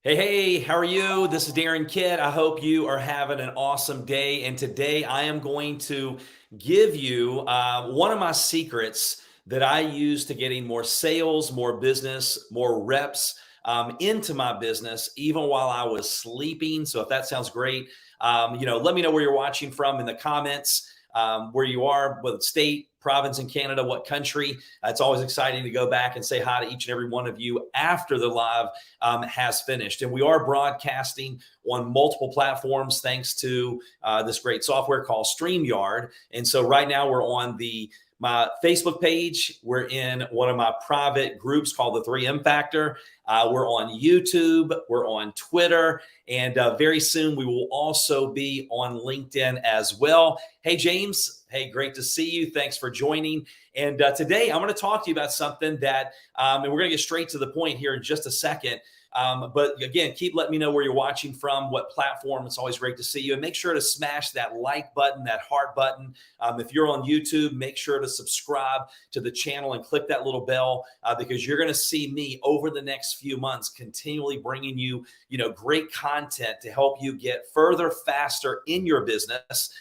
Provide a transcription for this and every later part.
Hey, how are you? This is Darin Kidd. I hope you are having an awesome day. And today I am going to give you one of my secrets that I use to getting more sales, more business, more reps into my business, even while I was sleeping. So if that sounds great, let me know where you're watching from in the comments, where you are, what state, province in Canada, what country. It's always exciting to go back and say hi to each and every one of you after the live has finished. And we are broadcasting on multiple platforms thanks to this great software called StreamYard. And so right now we're on my Facebook page. We're in one of my private groups called the 3M Factor. We're on YouTube. We're on Twitter. And very soon we will also be on LinkedIn as well. Hey, James. Hey, great to see you. Thanks for joining. And today I'm going to talk to you about something that, and we're going to get straight to the point here in just a second. But again, keep letting me know where you're watching from, what platform. It's always great to see you. And make sure to smash that like button, that heart button. If you're on YouTube, make sure to subscribe to the channel and click that little bell because you're going to see me over the next few months continually bringing you, great content to help you get further, faster in your business.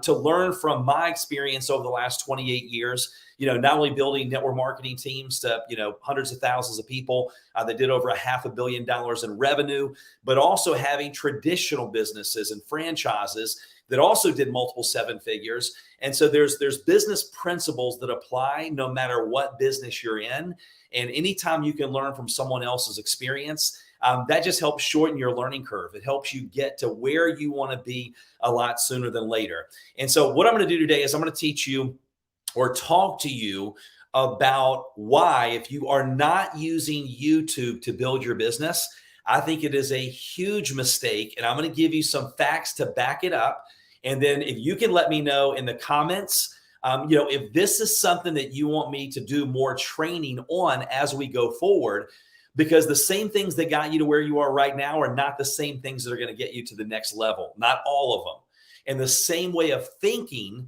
To learn from my experience over the last 28 years, not only building network marketing teams to, hundreds of thousands of people that did over $500 million in revenue, but also having traditional businesses and franchises that also did multiple seven figures. And so there's business principles that apply no matter what business you're in. And anytime you can learn from someone else's experience, that just helps shorten your learning curve. It helps you get to where you want to be a lot sooner than later. And so what I'm going to do today is I'm going to teach you or talk to you about why, if you are not using YouTube to build your business, I think it is a huge mistake. And I'm going to give you some facts to back it up. And then if you can let me know in the comments, if this is something that you want me to do more training on as we go forward, because the same things that got you to where you are right now are not the same things that are going to get you to the next level, not all of them. And the same way of thinking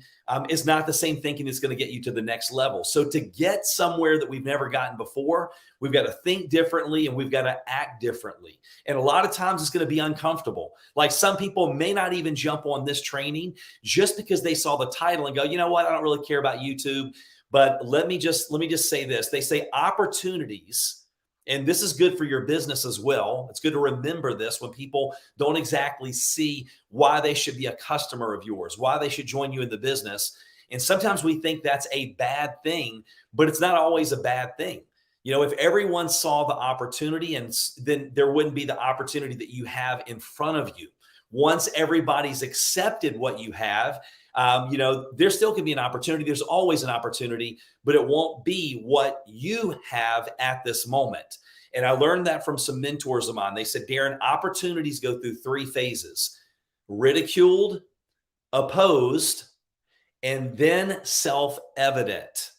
is not the same thinking that's going to get you to the next level. So to get somewhere that we've never gotten before, we've got to think differently and we've got to act differently. And a lot of times it's going to be uncomfortable. Like some people may not even jump on this training just because they saw the title and go, you know what, I don't really care about YouTube. But let me just say this. They say opportunities, and this is good for your business as well. It's good to remember this when people don't exactly see why they should be a customer of yours, why they should join you in the business. And sometimes we think that's a bad thing, but it's not always a bad thing. If everyone saw the opportunity, and then there wouldn't be the opportunity that you have in front of you. Once everybody's accepted what you have, there still can be an opportunity. There's always an opportunity, but it won't be what you have at this moment. And I learned that from some mentors of mine. They said, Darin, opportunities go through three phases: ridiculed, opposed, and then self-evident.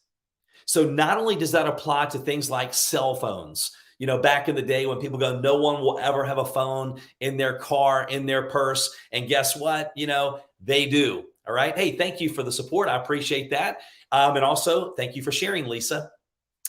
So not only does that apply to things like cell phones, back in the day when people go, no one will ever have a phone in their car, in their purse. And guess what? They do. All right. Hey, thank you for the support. I appreciate that. And also thank you for sharing, Lisa.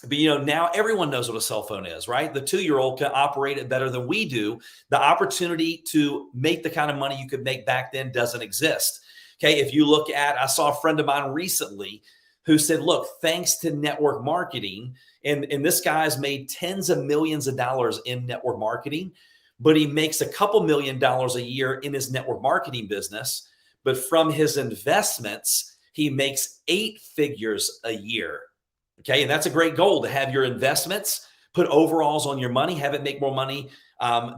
But now everyone knows what a cell phone is, right? The 2-year-old can operate it better than we do. The opportunity to make the kind of money you could make back then doesn't exist. Okay. If you look at, I saw a friend of mine recently who said, look, thanks to network marketing, and this guy's made tens of millions of dollars in network marketing, but he makes a couple $1 million a year in his network marketing business. But from his investments, he makes 8 figures a year. Okay. And that's a great goal, to have your investments put overalls on your money, have it make more money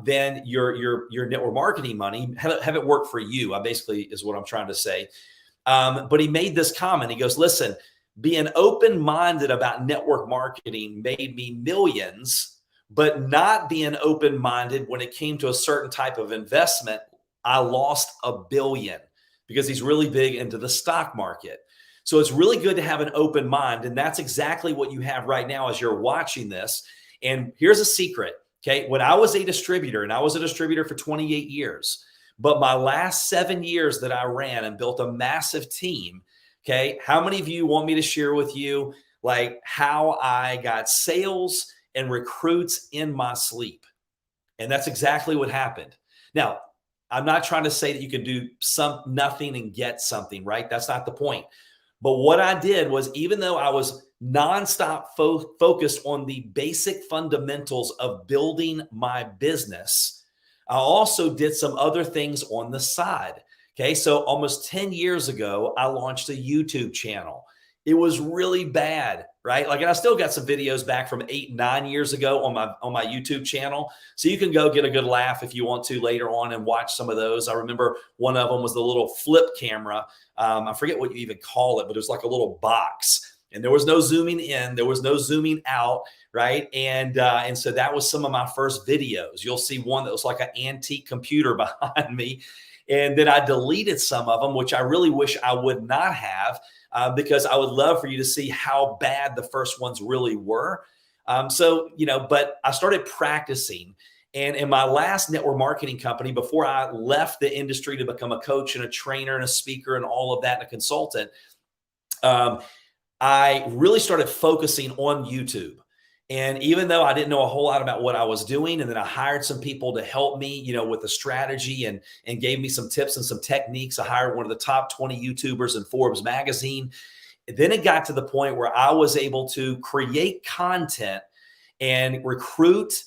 than your network marketing money, have it work for you. Basically is what I'm trying to say. But he made this comment. He goes, listen, being open-minded about network marketing made me millions, but not being open-minded when it came to a certain type of investment, I lost $1 billion, because he's really big into the stock market. So it's really good to have an open mind. And that's exactly what you have right now as you're watching this. And here's a secret. Okay. When I was a distributor, and I was a distributor for 28 years, but my last 7 years that I ran and built a massive team. Okay. How many of you want me to share with you like how I got sales and recruits in my sleep? And that's exactly what happened. Now, I'm not trying to say that you can do nothing and get something, right? That's not the point. But what I did was, even though I was nonstop focused on the basic fundamentals of building my business, I also did some other things on the side. Okay. So almost 10 years ago, I launched a YouTube channel. It was really bad, right? Like, and I still got some videos back from 8, 9 years ago on my YouTube channel. So you can go get a good laugh if you want to later on and watch some of those. I remember one of them was the little flip camera. I forget what you even call it, but it was like a little box, and there was no zooming in, there was no zooming out, right? And so that was some of my first videos. You'll see one that was like an antique computer behind me. And then I deleted some of them, which I really wish I would not have, because I would love for you to see how bad the first ones really were. But I started practicing. And in my last network marketing company, before I left the industry to become a coach and a trainer and a speaker and all of that and a consultant, I really started focusing on YouTube. And even though I didn't know a whole lot about what I was doing, and then I hired some people to help me, with the strategy and gave me some tips and some techniques. I hired one of the top 20 YouTubers in Forbes magazine. Then it got to the point where I was able to create content and recruit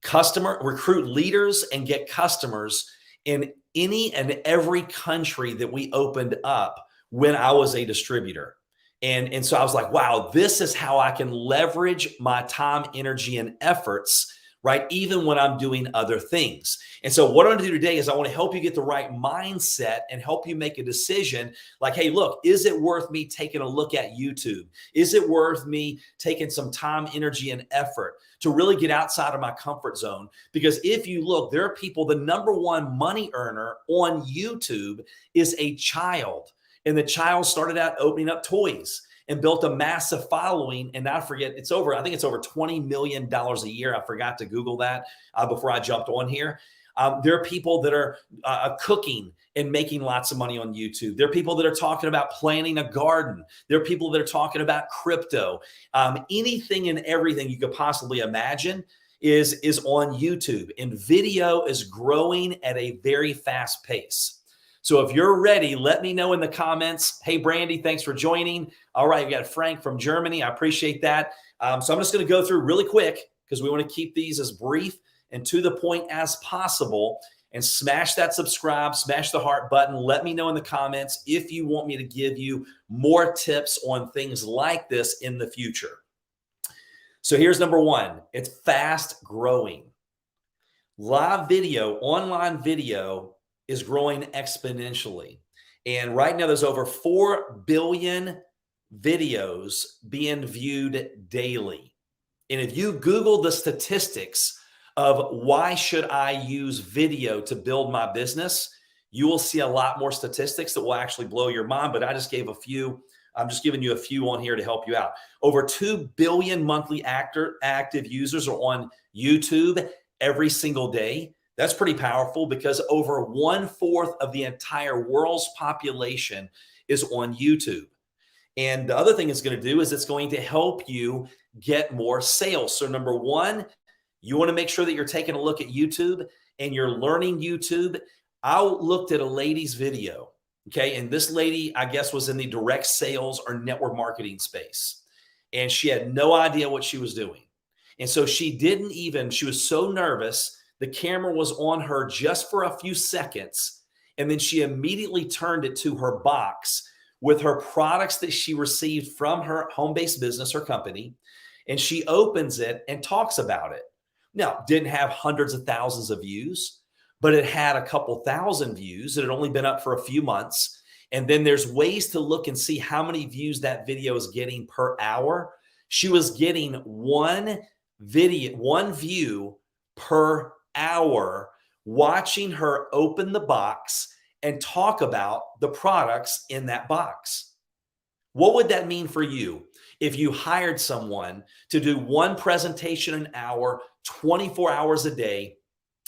leaders and get customers in any and every country that we opened up when I was a distributor. And so I was like, wow, this is how I can leverage my time, energy, and efforts, right? Even when I'm doing other things. And so what I'm going to do today is I want to help you get the right mindset and help you make a decision like, hey, look, is it worth me taking a look at YouTube? Is it worth me taking some time, energy, and effort to really get outside of my comfort zone? Because if you look, there are people, the number one money earner on YouTube is a child. And the child started out opening up toys and built a massive following. And I think it's over $20 million a year. I forgot to Google that before I jumped on here. There are people that are cooking and making lots of money on YouTube. There are people that are talking about planting a garden. There are people that are talking about crypto. Anything and everything you could possibly imagine is on YouTube. And video is growing at a very fast pace. So if you're ready, let me know in the comments. Hey, Brandy, thanks for joining. All right, we got Frank from Germany. I appreciate that. So I'm just going to go through really quick because we want to keep these as brief and to the point as possible. And smash that subscribe, smash the heart button. Let me know in the comments if you want me to give you more tips on things like this in the future. So here's number one. It's fast growing. Live video, online video is growing exponentially. And right now there's over 4 billion videos being viewed daily. And if you Google the statistics of why should I use video to build my business, you will see a lot more statistics that will actually blow your mind. But I just gave a few. I'm just giving you a few on here to help you out. Over 2 billion monthly active users are on YouTube every single day. That's pretty powerful because over 1/4 of the entire world's population is on YouTube. And the other thing it's going to do is it's going to help you get more sales. So number one, you want to make sure that you're taking a look at YouTube and you're learning YouTube. I looked at a lady's video, okay? And this lady, I guess, was in the direct sales or network marketing space. And she had no idea what she was doing. And so she was so nervous. The camera was on her just for a few seconds, and then she immediately turned it to her box with her products that she received from her home-based business, her company, and she opens it and talks about it. Now, didn't have hundreds of thousands of views, but it had a couple thousand views. It had only been up for a few months. And then there's ways to look and see how many views that video is getting per hour. She was getting one view per hour watching her open the box and talk about the products in that box. What would that mean for you if you hired someone to do one presentation an hour, 24 hours a day,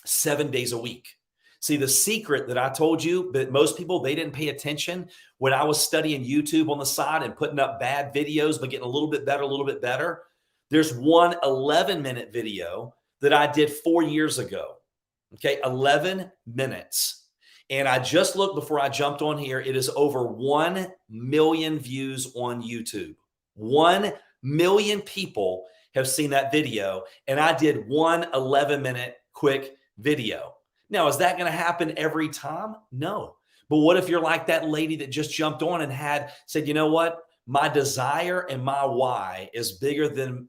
7 days a week? See, the secret that I told you that most people, they didn't pay attention when I was studying YouTube on the side and putting up bad videos, but getting a little bit better. There's one 11-minute video that I did 4 years ago. Okay, 11 minutes. And I just looked before I jumped on here. It is over 1 million views on YouTube. 1 million people have seen that video. And I did one 11-minute quick video. Now, is that going to happen every time? No. But what if you're like that lady that just jumped on and said, you know what? My desire and my why is bigger than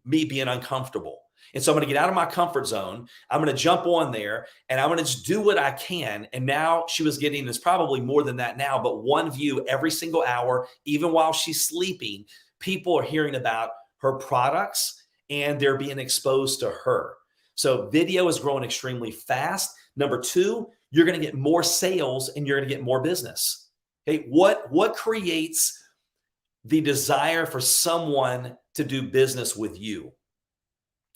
me being uncomfortable. And so I'm going to get out of my comfort zone. I'm going to jump on there and I'm going to just do what I can. And now she was getting, it's probably more than that now, but 1 view every single hour, even while she's sleeping. People are hearing about her products and they're being exposed to her. So video is growing extremely fast. Number 2, you're going to get more sales and you're going to get more business. Okay, what creates the desire for someone to do business with you?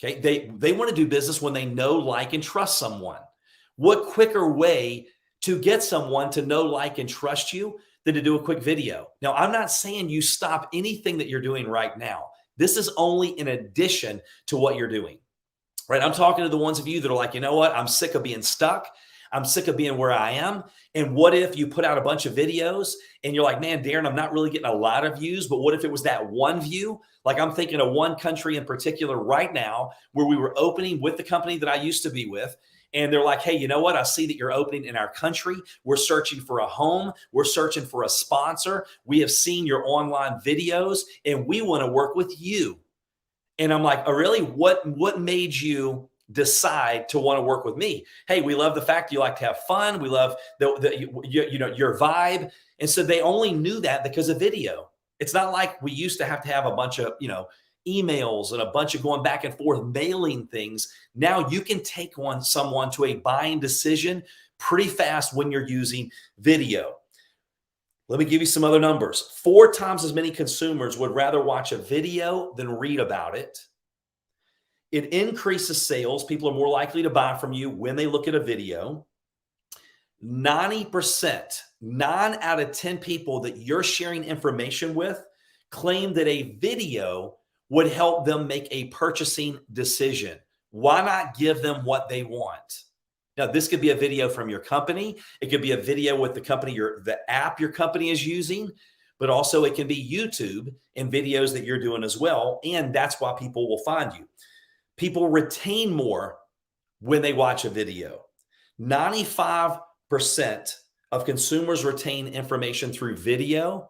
Okay, they want to do business when they know, like, and trust someone. What quicker way to get someone to know, like, and trust you than to do a quick video? Now, I'm not saying you stop anything that you're doing right now. This is only in addition to what you're doing, right? I'm talking to the ones of you that are like, you know what? I'm sick of being stuck. I'm sick of being where I am. And what if you put out a bunch of videos and you're like, man, Darin, I'm not really getting a lot of views, but what if it was that one view? Like, I'm thinking of one country in particular right now where we were opening with the company that I used to be with. And they're like, hey, you know what? I see that you're opening in our country. We're searching for a home. We're searching for a sponsor. We have seen your online videos and we want to work with you. And I'm like, oh, really? What made you decide to want to work with me? Hey, we love the fact you like to have fun. We love your vibe. And so they only knew that because of video. It's not like we used to have a bunch of, emails and a bunch of going back and forth mailing things. Now you can take someone to a buying decision pretty fast when you're using video. Let me give you some other numbers. 4 times as many consumers would rather watch a video than read about it. It increases sales. People are more likely to buy from you when they look at a video. 90%, 9 out of 10 people that you're sharing information with claim that a video would help them make a purchasing decision. Why not give them what they want? Now, this could be a video from your company. It could be a video with the app your company is using, but also it can be YouTube and videos that you're doing as well. And that's why people will find you. People retain more when they watch a video. 95% of consumers retain information through video,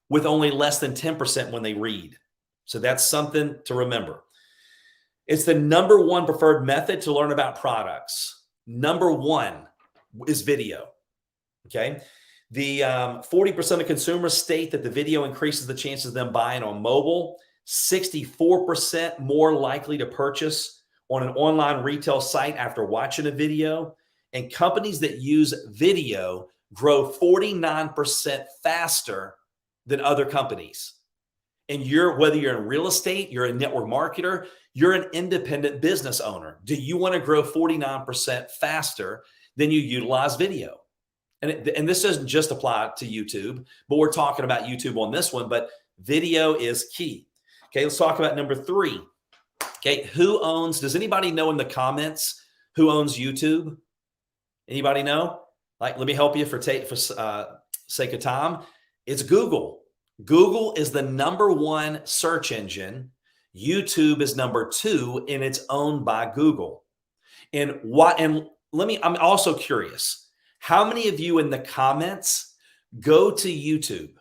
with only less than 10% when they read. So that's something to remember. It's the number 1 preferred method to learn about products. Number 1 is video. Okay. The 40% of consumers state that the video increases the chances of them buying on mobile. 64% more likely to purchase on an online retail site after watching a video. And companies that use video grow 49% faster than other companies. And whether you're in real estate, you're a network marketer, you're an independent business owner. Do you want to grow 49% faster than you utilize video? And this doesn't just apply to YouTube, but we're talking about YouTube on this one, but video is key. Okay, let's talk about number 3. Okay, does anybody know in the comments who owns YouTube? Anybody know? Like, let me help you for sake of time. It's Google. Google is the number 1 search engine. YouTube is number 2, and it's owned by Google. And I'm also curious, how many of you in the comments go to YouTube?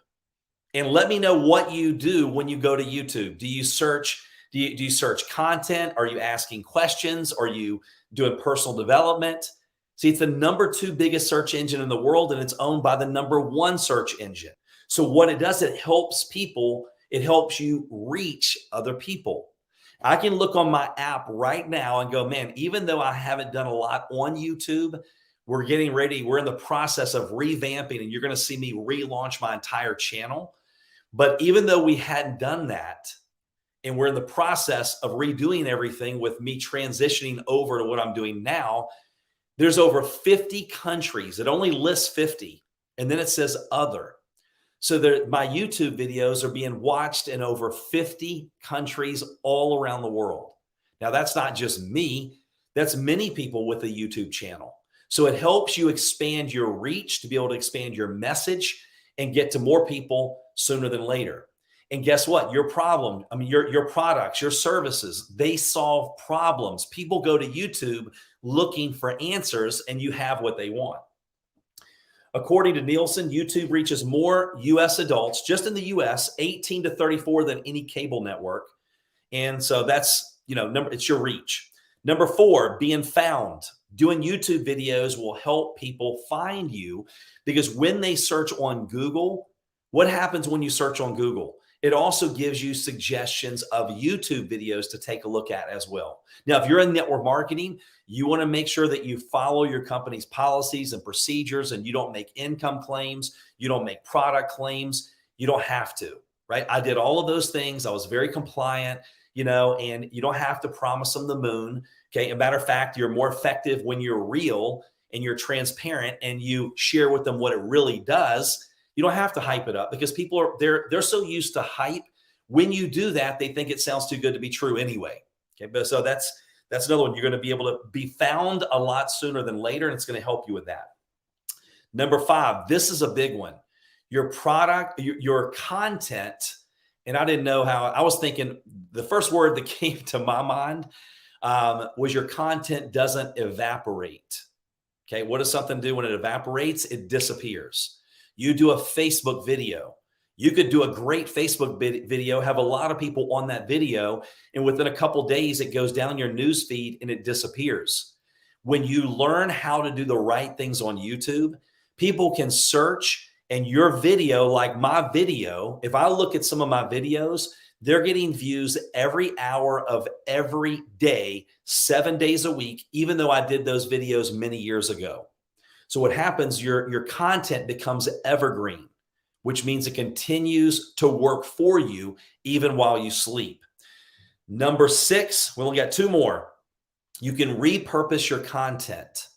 And let me know what you do when you go to YouTube. Do you search content? Are you asking questions? Are you doing personal development? See, it's the number 2 biggest search engine in the world, and it's owned by the number 1 search engine. So what it does, it helps people. It helps you reach other people. I can look on my app right now and go, man, even though I haven't done a lot on YouTube, we're getting ready. We're in the process of revamping, and you're going to see me relaunch my entire channel. But even though we hadn't done that, and we're in the process of redoing everything with me transitioning over to what I'm doing now, there's over 50 countries. It only lists 50, and then it says other. So my YouTube videos are being watched in over 50 countries all around the world. Now, that's not just me. That's many people with a YouTube channel. So it helps you expand your reach to be able to expand your message and get to more people sooner than later. And guess what? Your problem, I mean, your products, your services, they solve problems. People go to YouTube looking for answers, and you have what they want. According to Nielsen, YouTube reaches more US adults, just in the US, 18 to 34 than any cable network. And so that's, it's your reach. Number 4, being found. Doing YouTube videos will help people find you, because when they search on Google, what happens when you search on Google? It also gives you suggestions of YouTube videos to take a look at as well. Now, if you're in network marketing, you want to make sure that you follow your company's policies and procedures, and you don't make income claims. You don't make product claims. You don't have to, right? I did all of those things. I was very compliant, and you don't have to promise them the moon. Okay. As a matter of fact, you're more effective when you're real and you're transparent and you share with them what it really does. You don't have to hype it up, because people are they're so used to hype. When you do that, they think it sounds too good to be true anyway. Okay, but so that's another one. You're going to be able to be found a lot sooner than later, and it's going to help you with that. Number 5, this is a big one. Your product, your content, and I didn't know how. I was thinking the first word that came to my mind was your content doesn't evaporate. Okay, what does something do when it evaporates? It disappears. You do a Facebook video. You could do a great Facebook video, have a lot of people on that video, and within a couple of days, it goes down your news feed and it disappears. When you learn how to do the right things on YouTube, people can search, and your video, like my video, if I look at some of my videos, they're getting views every hour of every day, 7 days a week, even though I did those videos many years ago. So what happens, your content becomes evergreen, which means it continues to work for you even while you sleep. Number 6, we only got 2 more. You can repurpose your content.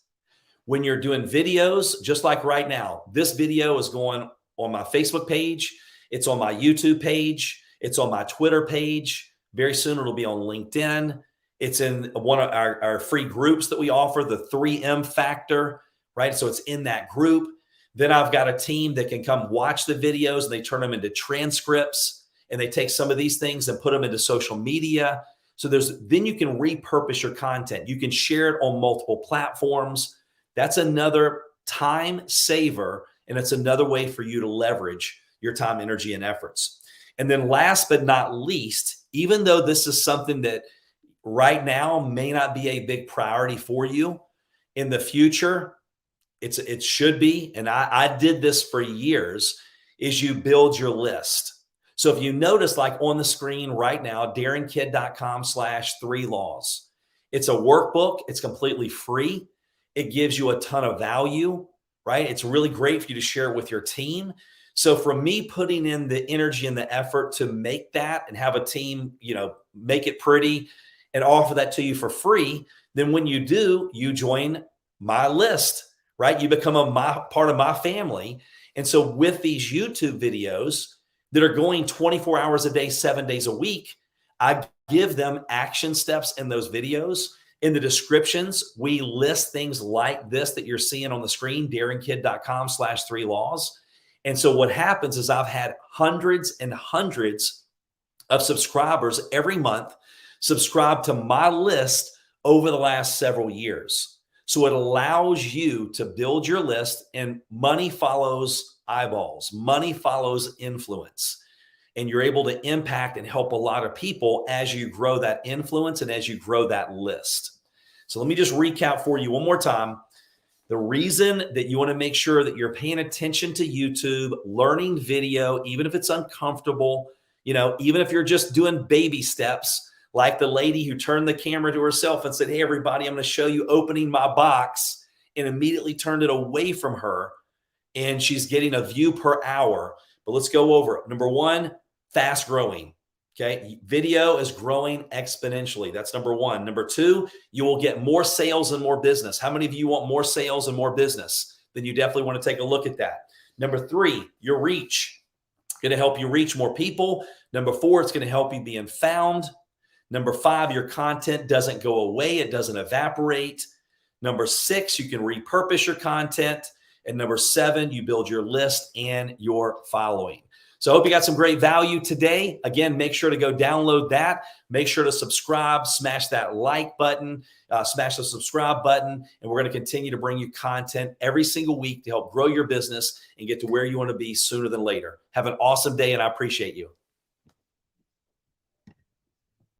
When you're doing videos, just like right now, this video is going on my Facebook page. It's on my YouTube page. It's on my Twitter page. Very soon it'll be on LinkedIn. It's in one of our free groups that we offer, the 3M Factor. Right? So it's in that group. Then I've got a team that can come watch the videos, and they turn them into transcripts, and they take some of these things and put them into social media. So then you can repurpose your content. You can share it on multiple platforms. That's another time saver, and it's another way for you to leverage your time, energy, and efforts. And then last but not least, even though this is something that right now may not be a big priority for you, in the future, it should be, and I did this for years, is you build your list. So if you notice, like on the screen right now, darinkid.com/3laws. It's a workbook. It's completely free. It gives you a ton of value, right? It's really great for you to share it with your team. So from me putting in the energy and the effort to make that and have a team, make it pretty and offer that to you for free, then when you do, you join my list. Right? You become part of my family. And so with these YouTube videos that are going 24 hours a day, 7 days a week, I give them action steps in those videos. In the descriptions, we list things like this that you're seeing on the screen, darinkid.com/3laws. And so what happens is I've had hundreds and hundreds of subscribers every month subscribe to my list over the last several years. So it allows you to build your list, and money follows eyeballs. Money follows influence. And you're able to impact and help a lot of people as you grow that influence and as you grow that list. So let me just recap for you one more time. The reason that you want to make sure that you're paying attention to YouTube, learning video, even if it's uncomfortable, even if you're just doing baby steps, like the lady who turned the camera to herself and said, "Hey, everybody, I'm going to show you opening my box," and immediately turned it away from her. And she's getting a view per hour. But let's go over it. Number 1, fast growing. Okay. Video is growing exponentially. That's number 1. Number 2, you will get more sales and more business. How many of you want more sales and more business? Then you definitely want to take a look at that. Number 3, your reach. Going to help you reach more people. Number 4, it's going to help you being found. Number 5, your content doesn't go away. It doesn't evaporate. Number 6, you can repurpose your content. And number 7, you build your list and your following. So I hope you got some great value today. Again, make sure to go download that. Make sure to subscribe, smash that like button, smash the subscribe button. And we're going to continue to bring you content every single week to help grow your business and get to where you want to be sooner than later. Have an awesome day, and I appreciate you.